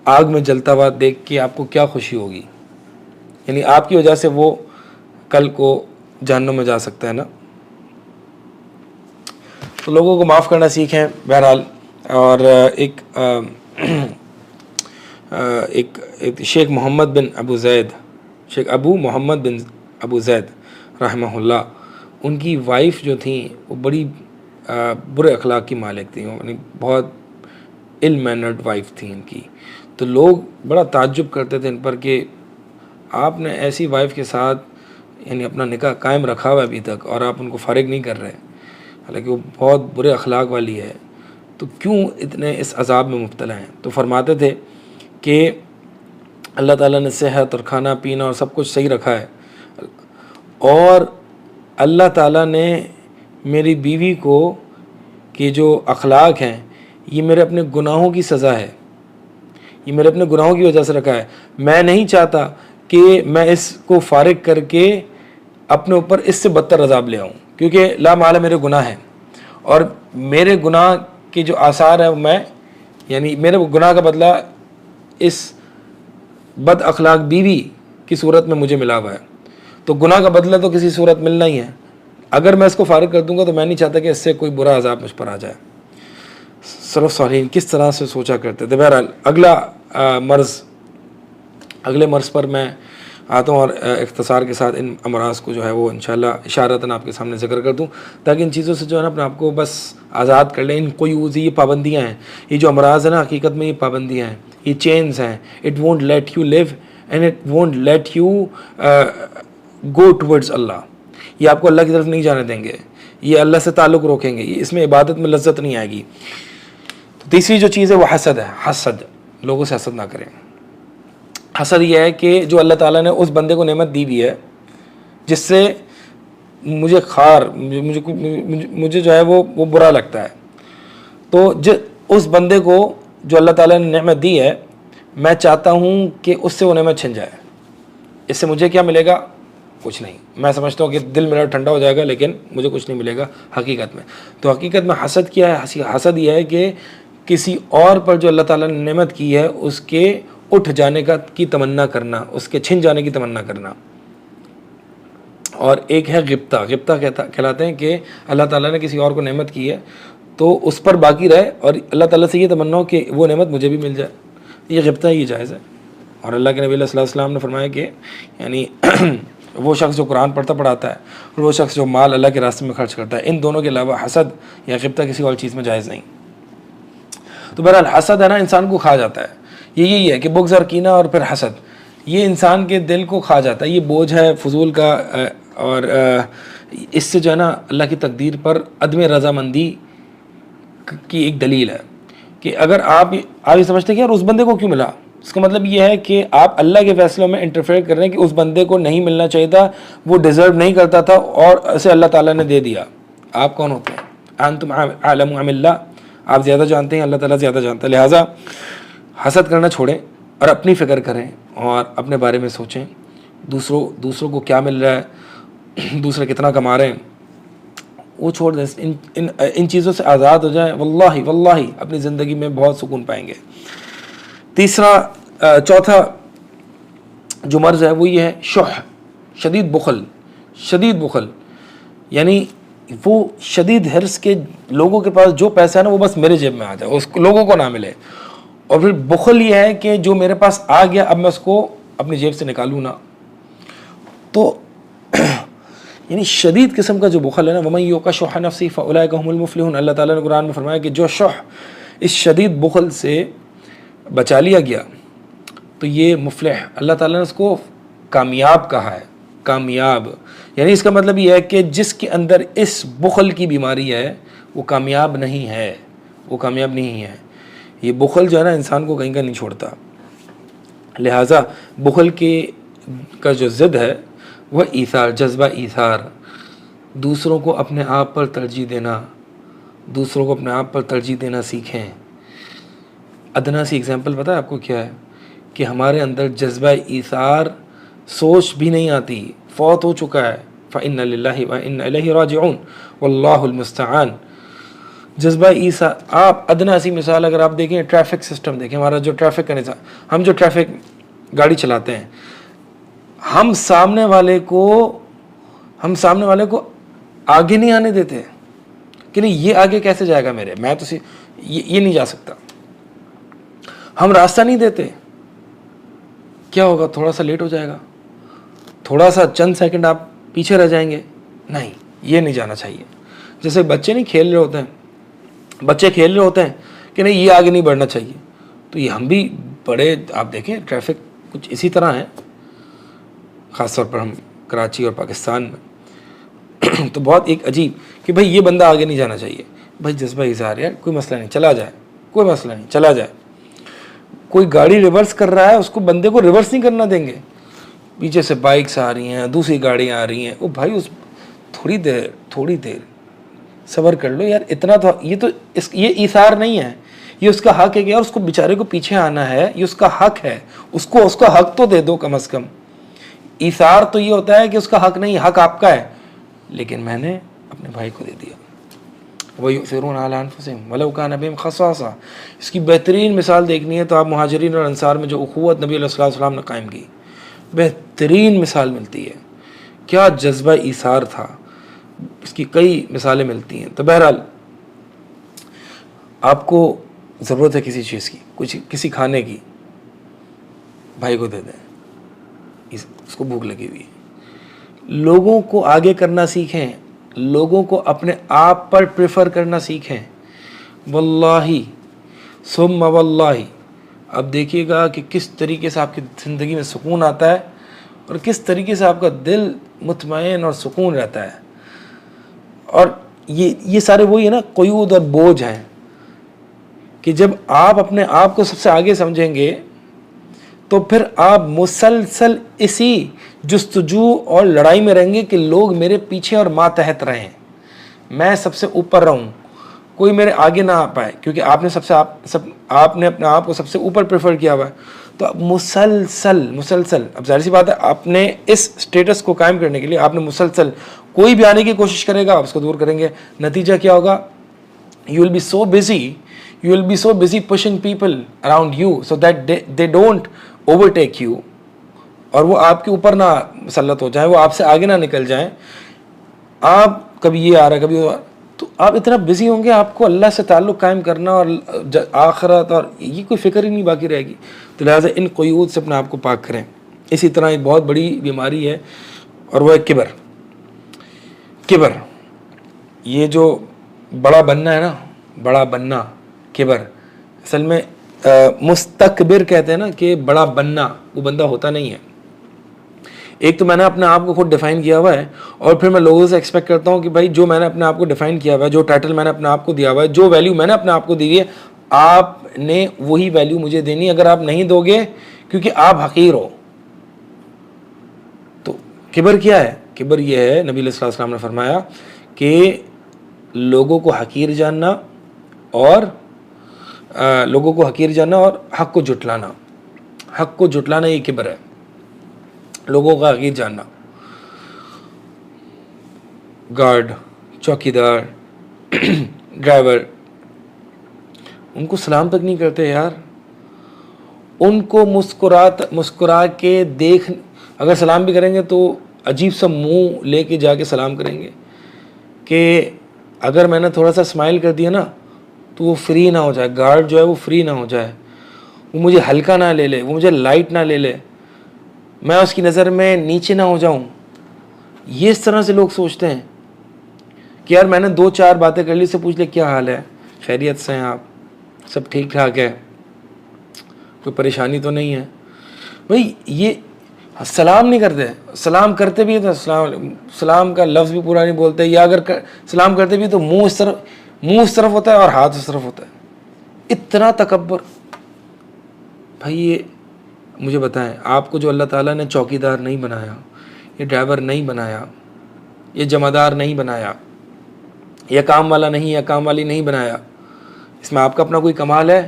آگ میں جلتا ہوا دیکھ کے آپ کو کیا خوشی ہوگی؟ یعنی آپ کی وجہ سے وہ کل کو جہنم میں جا سکتا ہے نا. تو لوگوں کو معاف کرنا سیکھیں بہرحال. اور ایک شیخ محمد بن ابو زید، شیخ ابو محمد بن ابو زید رحمہ اللہ، ان کی وائف جو تھیں وہ بڑی برے اخلاق کی مالک تھیں، یعنی بہت ill mannered وائف تھیں ان کی. تو لوگ بڑا تعجب کرتے تھے ان پر کہ آپ نے ایسی وائف کے ساتھ یعنی اپنا نکاح قائم رکھا ہوا ابھی تک اور آپ ان کو فارغ نہیں کر رہے، حالانکہ وہ بہت برے اخلاق والی ہے، تو کیوں اتنے اس عذاب میں مبتلا ہیں؟ تو فرماتے تھے کہ اللہ تعالیٰ نے صحت اور کھانا پینا اور سب کچھ صحیح رکھا ہے، اور اللہ تعالیٰ نے میری بیوی کو کہ جو اخلاق ہیں یہ میرے اپنے گناہوں کی سزا ہے، یہ میرے اپنے گناہوں کی وجہ سے رکھا ہے. میں نہیں چاہتا کہ میں اس کو فارغ کر کے اپنے اوپر اس سے بدتر عذاب لے آؤں، کیونکہ لا محالہ میرے گناہ ہیں، اور میرے گناہ کے جو آثار ہیں میں یعنی میرے گناہ کا بدلہ اس بد اخلاق بیوی کی صورت میں مجھے ملا ہوا ہے. تو گناہ کا بدلہ تو کسی صورت ملنا ہی ہے. اگر میں اس کو فارغ کر دوں گا تو میں نہیں چاہتا کہ اس سے کوئی برا عذاب مجھ پر آ جائے. سلف صالحین کس طرح سے سوچا کرتے تھے. بہرحال اگلے مرض پر میں آتا ہوں اور اختصار کے ساتھ ان امراض کو جو ہے وہ انشاءاللہ اشارتاً آپ کے سامنے ذکر کر دوں تاکہ ان چیزوں سے جو ہے نا اپنے آپ کو بس آزاد کر لیں. ان قیود، یہ پابندیاں ہیں، یہ جو امراض ہیں نا حقیقت میں یہ پابندیاں ہیں، یہ چینز ہیں. It won't let you leave and it won't let you go towards Allah. یہ آپ کو اللہ کی طرف نہیں جانے دیں گے، یہ اللہ سے تعلق روکیں گے، اس میں عبادت میں لذت نہیں آئے گی. تو تیسری جو چیز ہے وہ حسد ہے. حسد، لوگوں سے حسد نہ کریں. حسد یہ ہے کہ جو اللہ تعالیٰ نے اس بندے کو نعمت دی بھی ہے جس سے مجھے جو ہے وہ برا لگتا ہے، تو اس بندے کو جو اللہ تعالیٰ نے نعمت دی ہے میں چاہتا ہوں کہ اس سے وہ نعمت چھن جائے. اس سے مجھے کیا ملے گا؟ کچھ نہیں. میں سمجھتا ہوں کہ دل میرا ٹھنڈا ہو جائے گا لیکن مجھے کچھ نہیں ملے گا حقیقت میں. تو حقیقت میں حسد کیا ہے؟ حسد یہ ہے کہ کسی اور پر جو اللہ تعالیٰ نے نعمت کی ہے اس کے اٹھ جانے کی تمنا کرنا، اس کے چھن جانے کی تمنا کرنا. اور ایک ہے غبطہ. غبطہ کہلاتے ہیں کہ اللہ تعالیٰ نے کسی اور کو نعمت کی ہے تو اس پر باقی رہے اور اللہ تعالیٰ سے یہ تمنا ہو کہ وہ نعمت مجھے بھی مل جائے. یہ غبطہ ہی جائز ہے. اور اللہ کے نبی علیہ الصلوۃ والسلام نے فرمایا کہ یعنی وہ شخص جو قرآن پڑھتا ہے اور وہ شخص جو مال اللہ کے راستے میں خرچ کرتا ہے، ان دونوں کے علاوہ حسد یا غبطہ کسی اور چیز میں جائز نہیں. تو بہرحال حسد ہے نا انسان کو کھا جاتا ہے. یہی ہے کہ بغض اور کینہ اور پھر حسد، یہ انسان کے دل کو کھا جاتا ہے. یہ بوجھ ہے فضول کا، اور اس سے جو ہے نا اللہ کی تقدیر پر عدم رضامندی کی ایک دلیل ہے. کہ اگر آپ یہ سمجھتے ہیں کہ یار اس بندے کو کیوں ملا، اس کا مطلب یہ ہے کہ آپ اللہ کے فیصلوں میں انٹرفیئر کر رہے ہیں کہ اس بندے کو نہیں ملنا چاہیے تھا، وہ ڈیزرو نہیں کرتا تھا اور اسے اللہ تعالیٰ نے دے دیا. آپ کون ہوتے ہیں؟ انتم اعلم ام اللہ، آپ زیادہ جانتے ہیں، اللہ تعالیٰ زیادہ جانتا ہے. لہٰذا حسد کرنا چھوڑیں اور اپنی فکر کریں اور اپنے بارے میں سوچیں دوسروں کو کیا مل رہا ہے دوسرے کتنا کما رہے ہیں وہ چھوڑ دیں, ان چیزوں سے آزاد ہو جائیں, واللہ اپنی زندگی میں بہت سکون پائیں گے. چوتھا جو مرض ہے وہ یہ ہے شح, شدید بخل, یعنی وہ شدید حرص کے لوگوں کے پاس جو پیسہ ہے نا وہ بس میرے جیب میں آ جائے, اس کو لوگوں کو نہ ملے. اور پھر بخل یہ ہے کہ جو میرے پاس آ گیا اب میں اس کو اپنی جیب سے نکالوں نہ. تو یعنی شدید قسم کا جو بخل ہے نا, وَمَن يُوقَ شُحَّ نَفْسِهِ فَأُولَٰئِكَ هُمُ الْمُفْلِحُونَ, اللہ تعالیٰ نے قرآن میں فرمایا کہ جو شح, اس شدید بخل سے بچا لیا گیا تو یہ مفلح, اللہ تعالیٰ نے اس کو کامیاب کہا ہے. کامیاب یعنی اس کا مطلب یہ ہے کہ جس کے اندر اس بخل کی بیماری ہے وہ کامیاب نہیں ہے, وہ کامیاب نہیں ہے. یہ بخل جو ہے نا انسان کو کہیں کا نہیں چھوڑتا. لہٰذا بخل کا جو ضد ہے وہ ایثار, جذبہ ایثار, دوسروں کو اپنے آپ پر ترجیح دینا, دوسروں کو اپنے آپ پر ترجیح دینا سیکھیں. ادنا سی ایگزامپل پتہ ہے آپ کو کیا ہے کہ ہمارے اندر جذبہ ایثار سوچ بھی نہیں آتی, فوت ہو چکا ہے. فَإِنَّ لِلَّهِ وَإِنَّ إِلَيْهِ رَاجِعُونَ وَاللَّهُ الْمُسْتَعَانُ. جذبہ ایثار, آپ ادنا سی مثال اگر آپ دیکھیں, ٹریفک سسٹم دیکھیں, ہمارا جو ٹریفک کا نظام, ہم جو ٹریفک گاڑی چلاتے ہیں, ہم سامنے والے کو آگے نہیں آنے دیتے کہ نہیں یہ آگے کیسے جائے گا میرے, میں تو یہ نہیں جا سکتا. ہم راستہ نہیں دیتے, کیا ہوگا, تھوڑا سا لیٹ ہو جائے گا, تھوڑا سا چند سیکنڈ آپ پیچھے رہ جائیں گے, نہیں یہ نہیں جانا چاہیے. جیسے بچے نہیں کھیل رہے ہوتے ہیں, بچے کھیل رہے ہوتے ہیں کہ نہیں یہ آگے نہیں بڑھنا چاہیے, تو یہ ہم بھی بڑے, آپ دیکھیں ٹریفک کچھ اسی طرح ہے, خاص طور پر ہم کراچی اور پاکستان میں. تو بہت ایک عجیب کہ بھائی یہ بندہ آگے نہیں جانا چاہیے, بھائی جذبہ اظہار, یار کوئی مسئلہ نہیں چلا جائے, کوئی مسئلہ نہیں چلا جائے. کوئی گاڑی ریورس کر رہا ہے اس کو, بندے کو ریورس نہیں کرنا دیں گے, پیچھے سے بائکس آ رہی ہیں, دوسری گاڑیاں آ رہی ہیں, وہ بھائی اس تھوڑی دیر صبر کر لو یار, اتنا تو یہ ایثار نہیں ہے, یہ اس کا حق ہے کہ یار اس کو بیچارے کو پیچھے آنا ہے, یہ اس کا حق ہے, اس کا حق تو دے دو کم از کم. ایثار تو یہ ہوتا ہے کہ اس کا حق نہیں, حق آپ کا ہے لیکن میں نے اپنے بھائی کو دے دیا. وَيُؤْثِرُونَ عَلَىٰ أَنفُسِهِمْ وَلَوْ كَانَ بِهِمْ خَصَاصَةٌ. اس کی بہترین مثال دیکھنی ہے تو آپ مہاجرین اور انصار میں جو اخوت نبی علیہ السلام نے قائم کی, بہترین مثال ملتی ہے. کیا جذبہ ایثار تھا, اس کی کئی مثالیں ملتی ہیں. تو بہرحال آپ کو ضرورت ہے کسی چیز کی, کسی کھانے کی, بھائی کو دے دیں, اس کو بھوک لگی ہوئی ہے. لوگوں کو آگے کرنا سیکھیں, لوگوں کو اپنے آپ پر پریفر کرنا سیکھیں. واللہ ثم واللہ, اب دیکھیے گا کہ کس طریقے سے آپ کی زندگی میں سکون آتا ہے اور کس طریقے سے آپ کا دل مطمئن اور سکون رہتا ہے. اور یہ سارے وہی ہے نا قیود اور بوجھ ہیں کہ جب آپ اپنے آپ کو سب سے آگے سمجھیں گے تو پھر آپ مسلسل اسی جستجو اور لڑائی میں رہیں گے کہ لوگ میرے پیچھے اور ماتحت رہیں, میں سب سے اوپر رہوں, کوئی میرے آگے نہ آ پائے, کیونکہ آپ نے آپ نے اپنے آپ کو سب سے اوپر پریفر کیا ہوا ہے. تو اب مسلسل اب ظاہر سی بات ہے, آپ نے اس سٹیٹس کو قائم کرنے کے لیے آپ نے مسلسل کوئی بھی آنے کی کوشش کرے گا, آپ اس کو دور کریں گے. نتیجہ کیا ہوگا, you will be so busy pushing people around you so that they don't overtake you, اور وہ آپ کے اوپر نہ مسلط ہو جائیں, وہ آپ سے آگے نہ نکل جائیں. آپ کبھی یہ آ رہا ہے کبھی وہ, تو آپ اتنا بزی ہوں گے, آپ کو اللہ سے تعلق قائم کرنا اور آخرت اور یہ کوئی فکر ہی نہیں باقی رہے گی. تو لہٰذا ان قیود سے اپنے آپ کو پاک کریں. اسی طرح ایک بہت بڑی بیماری ہے اور وہ ہے کبر. یہ جو بڑا بننا ہے نا, بڑا بننا, کبر, اصل میں مستکبر کہتے ہیں نا کہ بڑا بننا, وہ بندہ ہوتا نہیں ہے. ایک تو میں نے اپنے آپ کو خود ڈیفائن کیا ہوا ہے, اور پھر میں لوگوں سے ایکسپیکٹ کرتا ہوں کہ بھائی جو میں نے اپنے آپ کو ڈیفائن کیا ہوا ہے, جو ٹائٹل میں نے اپنے آپ کو دیا ہوا ہے, جو ویلیو میں نے اپنے آپ کو دی ہے, آپ نے وہی ویلیو مجھے دینی ہے. اگر آپ نہیں دو گے کیونکہ آپ حقیر ہو. تو کبر کیا ہے؟ کبر یہ ہے, نبی علیہ السلام نے فرمایا کہ لوگوں کو حقیر جاننا اور حق کو جھٹلانا یہ کبر ہے, لوگوں کا حقیر جاننا. گارڈ, چوکیدار, ڈرائیور, ان کو سلام تک نہیں کرتے یار. ان کو مسکرا کے دیکھ, اگر سلام بھی کریں گے تو عجیب سا منہ لے کے جا کے سلام کریں گے کہ اگر میں نے تھوڑا سا اسمائل کر دیا نا تو وہ فری نہ ہو جائے, گارڈ جو ہے وہ فری نہ ہو جائے, وہ مجھے ہلکا نہ لے لے, وہ مجھے لائٹ نہ لے لے, میں اس کی نظر میں نیچے نہ ہو جاؤں. یہ اس طرح سے لوگ سوچتے ہیں کہ یار میں نے 2-4 باتیں کر لی, سے پوچھ لے کیا حال ہے, خیریت سے ہیں آپ, سب ٹھیک ٹھاک ہے, کوئی پریشانی تو نہیں ہے. بھائی یہ سلام نہیں کرتے, سلام کرتے بھی تو سلام کا لفظ بھی پورا نہیں بولتے, یا اگر سلام کرتے بھی تو منہ اس طرف ہوتا ہے اور ہاتھ اس طرف ہوتا ہے. اتنا تکبر. بھائی یہ مجھے بتائیں, آپ کو جو اللہ تعالیٰ نے چوکیدار نہیں بنایا, یہ ڈرائیور نہیں بنایا, یہ جمعدار نہیں بنایا, یہ کام والا نہیں, یا کام والی نہیں بنایا, اس میں آپ کا اپنا کوئی کمال ہے؟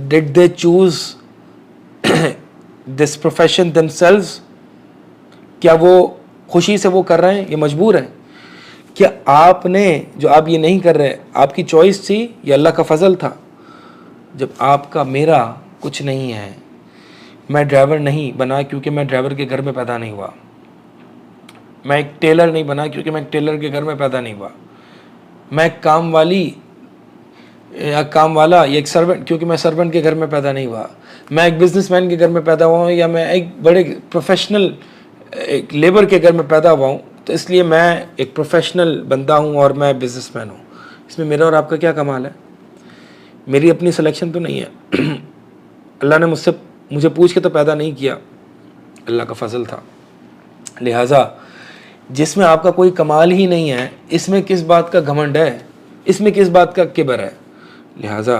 Did they choose this profession themselves? کیا وہ خوشی سے وہ کر رہے ہیں, یہ مجبور ہیں؟ کیا آپ نے جو آپ یہ نہیں کر رہے, آپ کی چوائس تھی یا اللہ کا فضل تھا؟ جب آپ کا میرا کچھ نہیں ہے, میں ڈرائیور نہیں بنا کیونکہ میں ڈرائیور کے گھر میں پیدا نہیں ہوا, میں ایک ٹیلر نہیں بنا کیونکہ میں ایک ٹیلر کے گھر میں پیدا نہیں ہوا, میں ایک کام والی یا کام والا یا ایک سرونٹ کیونکہ میں سرونٹ کے گھر میں پیدا نہیں ہوا, میں ایک بزنس مین کے گھر میں پیدا ہوا ہوں, یا میں ایک بڑے پروفیشنل ایک لیبر کے گھر میں پیدا ہوا ہوں, تو اس لیے میں ایک پروفیشنل بندہ ہوں اور میں بزنس مین ہوں. اس میں میرا اور آپ کا کیا کمال ہے؟ میری اپنی سلیکشن تو نہیں ہے. اللہ نے مجھے پوچھ کے تو پیدا نہیں کیا, اللہ کا فضل تھا. لہٰذا جس میں آپ کا کوئی کمال ہی نہیں ہے, اس میں کس بات کا گھمنڈ ہے, اس میں کس بات کا کبر ہے؟ لہٰذا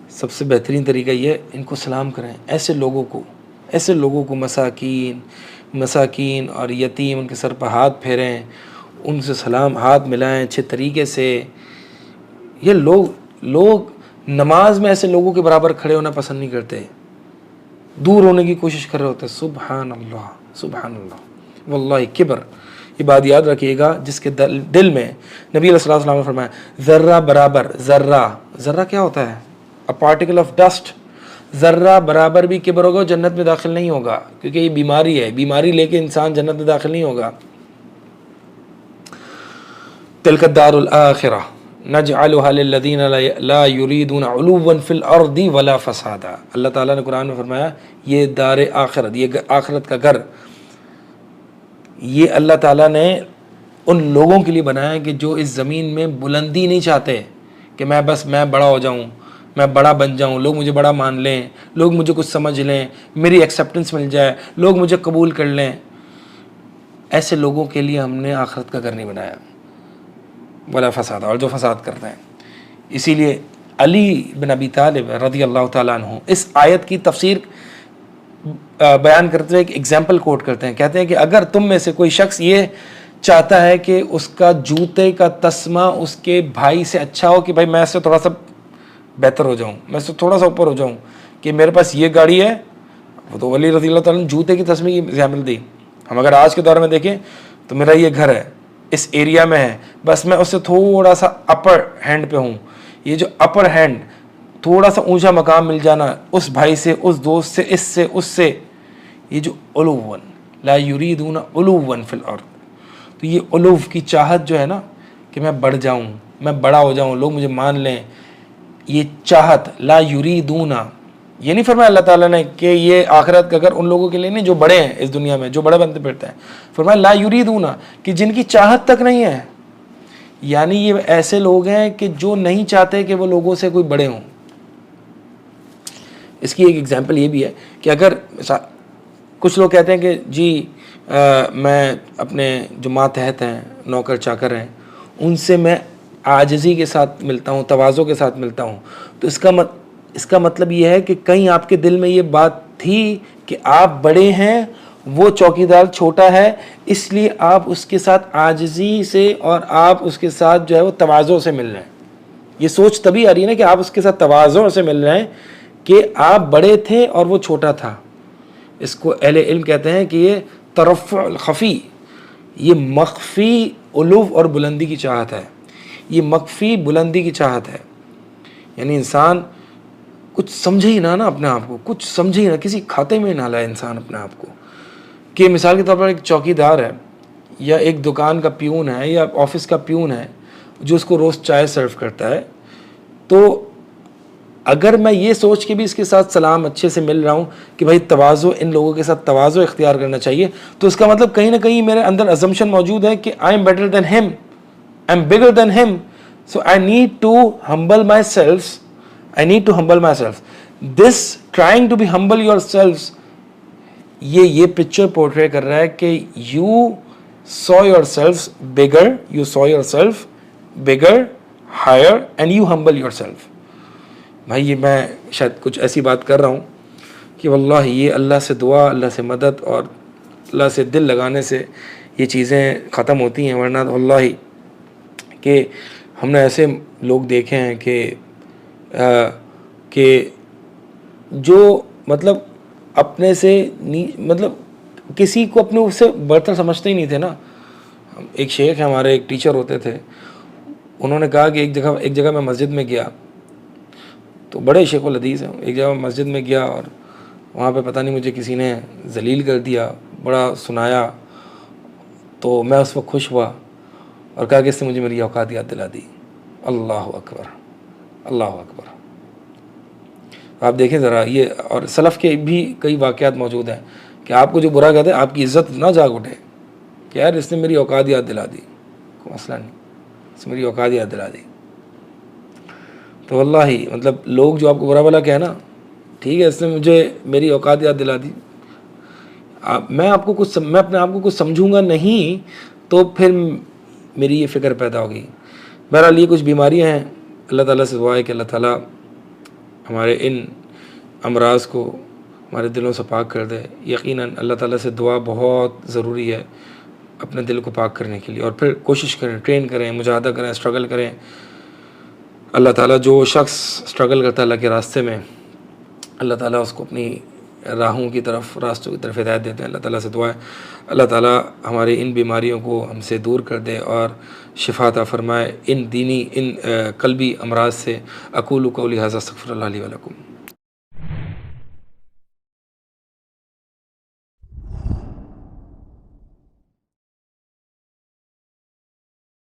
سب سے بہترین طریقہ یہ, ان کو سلام کریں. ایسے لوگوں کو مساکین اور یتیم, ان کے سر پر ہاتھ پھیریں, ان سے سلام ہاتھ ملائیں اچھے طریقے سے. یہ لوگ نماز میں ایسے لوگوں کے برابر کھڑے ہونا پسند نہیں کرتے, دور ہونے کی کوشش کر رہے ہوتے ہیں. سبحان اللہ سبحان اللہ واللہ کبر. یہ بات یاد رکھیے گا, جس کے دل میں نبی علیہ الصلوۃ والسلام نے فرمایا ذرہ برابر, ذرہ کیا ہوتا ہے؟ اے پارٹیکل آف ڈسٹ. ذرہ برابر بھی کبر ہوگا جنت میں داخل نہیں ہوگا, کیونکہ یہ بیماری ہے, بیماری لے کے انسان جنت میں داخل نہیں ہوگا. تلک الدار الآخرہ نجعلها للذین لا یریدون علوا فی الارض ولا فسادا. اللہ تعالیٰ نے قرآن میں فرمایا یہ دار آخرت, یہ آخرت کا گھر, یہ اللہ تعالیٰ نے ان لوگوں کے لیے بنایا کہ جو اس زمین میں بلندی نہیں چاہتے, کہ میں بڑا ہو جاؤں, میں بڑا بن جاؤں, لوگ مجھے بڑا مان لیں, لوگ مجھے کچھ سمجھ لیں, میری ایکسیپٹنس مل جائے, لوگ مجھے قبول کر لیں. ایسے لوگوں کے لیے ہم نے آخرت کا گھر نہیں بنایا, ولا فساد, اور جو فساد کرتے ہیں. اسی لیے علی بن ابی طالب رضی اللہ تعالیٰ عنہ اس آیت کی تفسیر بیان کرتے ہوئے ایک ایگزامپل کوٹ کرتے ہیں. کہتے ہیں کہ اگر تم میں سے کوئی شخص یہ چاہتا ہے کہ اس کا جوتے کا تسمہ اس کے بھائی سے اچھا ہو, کہ بھائی میں اس سے تھوڑا سا بہتر ہو جاؤں, میں اس سے تھوڑا سا اوپر ہو جاؤں, کہ میرے پاس یہ گاڑی ہے, وہ تو علی رضی اللہ تعالیٰ نے جوتے کی تسمے کی ایگزامپل دی. ہم اگر آج کے دور میں دیکھیں تو میرا یہ گھر ہے, اس ایریا میں ہے, بس میں اس سے تھوڑا سا اپر ہینڈ پہ ہوں. یہ جو اپر ہینڈ, تھوڑا سا اونچا مقام مل جانا اس بھائی سے, اس دوست سے, اس سے, یہ جو علوون لا یریدون علوون فی الارض, تو یہ علو کی چاہت جو ہے نا, کہ میں بڑھ جاؤں, میں بڑا ہو جاؤں, لوگ مجھے مان لیں, یہ چاہت لا یریدون, یہ نہیں فرمایا اللہ تعالیٰ نے کہ یہ آخرت کا گھر ان لوگوں کے لیے نہیں جو بڑے ہیں اس دنیا میں, جو بڑے بنتے پھرتے ہیں. فرمایا لا یریدون, کہ جن کی چاہت تک نہیں ہے, یعنی یہ ایسے لوگ ہیں کہ جو نہیں چاہتے کہ وہ لوگوں سے کوئی بڑے ہوں. اس کی ایک ایگزامپل یہ بھی ہے کہ اگر کچھ لوگ کہتے ہیں کہ جی میں اپنے جو ماتحت ہیں, نوکر چاکر ہیں, ان سے میں عاجزی کے ساتھ ملتا ہوں, تواضع کے ساتھ ملتا ہوں, تو اس کا مطلب یہ ہے کہ کہیں آپ کے دل میں یہ بات تھی کہ آپ بڑے ہیں, وہ چوکیدار چھوٹا ہے, اس لیے آپ اس کے ساتھ عاجزی سے اور آپ اس کے ساتھ جو ہے وہ تواضع سے مل رہے ہیں. یہ سوچ تبھی آ رہی ہے نا کہ آپ اس کے ساتھ تواضع سے مل رہے ہیں کہ آپ بڑے تھے اور وہ چھوٹا تھا. اس کو اہل علم کہتے ہیں کہ یہ ترفع الخفی, یہ مخفی علو اور بلندی کی چاہت ہے، یہ مخفی بلندی کی چاہت ہے. یعنی انسان کچھ سمجھے ہی نہ اپنے آپ کو، کچھ سمجھے ہی نہ، کسی کھاتے میں نہ لائے انسان اپنے آپ کو. کہ مثال کے طور پر ایک چوکی دار ہے یا ایک دکان کا پیون ہے یا آفس کا پیون ہے جو اس کو روز چائے سرو کرتا ہے، تو اگر میں یہ سوچ کے بھی اس کے ساتھ سلام اچھے سے مل رہا ہوں کہ بھائی تواضع، ان لوگوں کے ساتھ تواضع اختیار کرنا چاہیے، تو اس کا مطلب کہیں نہ کہیں میرے اندر assumption موجود ہے کہ آئی ایم بیٹر دین ہم، I am bigger than him, so I need to humble myself. I need to humble myself. This trying to be humble yourselves, یہ پکچر پورٹری کر رہا ہے کہ you saw yourselves bigger, you saw yourself bigger, higher and you humble yourself. بھائی یہ میں شاید کچھ ایسی بات کر رہا ہوں کہ واللہ یہ اللہ سے دعا، اللہ سے مدد اور اللہ سے دل لگانے سے یہ چیزیں ختم ہوتی ہیں، ورنہ واللہ کہ ہم نے ایسے لوگ دیکھے ہیں کہ جو مطلب اپنے سے مطلب کسی کو اپنے اس سے برتر سمجھتے ہی نہیں تھے نا. ایک شیخ ہے ہمارے، ایک ٹیچر ہوتے تھے، انہوں نے کہا کہ ایک جگہ میں مسجد میں گیا، تو بڑے شیخ الحدیث ہیں، ایک جگہ مسجد میں گیا اور وہاں پہ پتہ نہیں مجھے کسی نے ذلیل کر دیا، بڑا سنایا، تو میں اس وقت خوش ہوا اور کہا کہ اس نے مجھے میری اوقات یاد دلا دی. اللہ اکبر، اللہ اکبر. آپ دیکھیں ذرا یہ، اور سلف کے بھی کئی واقعات موجود ہیں کہ آپ کو جو برا کہتے ہیں آپ کی عزت نہ جاگ اٹھے کہ یار اس نے میری اوقات یاد دلا دی، کوئی مسئلہ نہیں، اس نے میری اوقات یاد دلا دی. تو واللہ مطلب لوگ جو آپ کو برا بلا کہے نا، ٹھیک ہے اس نے مجھے میری اوقات یاد دلا دی، میں اپنے آپ کو کچھ سمجھوں گا نہیں تو پھر میری یہ فکر پیدا ہوگی. بہرحال یہ کچھ بیماریاں ہیں، اللہ تعالیٰ سے دعا ہے کہ اللہ تعالیٰ ہمارے ان امراض کو ہمارے دلوں سے پاک کر دے. یقیناً اللہ تعالیٰ سے دعا بہت ضروری ہے اپنے دل کو پاک کرنے کے لیے، اور پھر کوشش کریں، ٹرین کریں، مجاہدہ کریں، اسٹرگل کریں. اللہ تعالیٰ جو شخص اسٹرگل کرتا ہے اللہ کے راستے میں، اللہ تعالیٰ اس کو اپنی راہوں کی طرف، راستوں کی طرف ہدایت دیتے ہیں. اللہ تعالیٰ سے دعا ہے اللہ تعالیٰ ہمارے ان بیماریوں کو ہم سے دور کر دے اور شفا عطا فرمائے ان دینی، ان قلبی امراض سے. اقول قولی ھذا استغفر اللہ لی ولکم.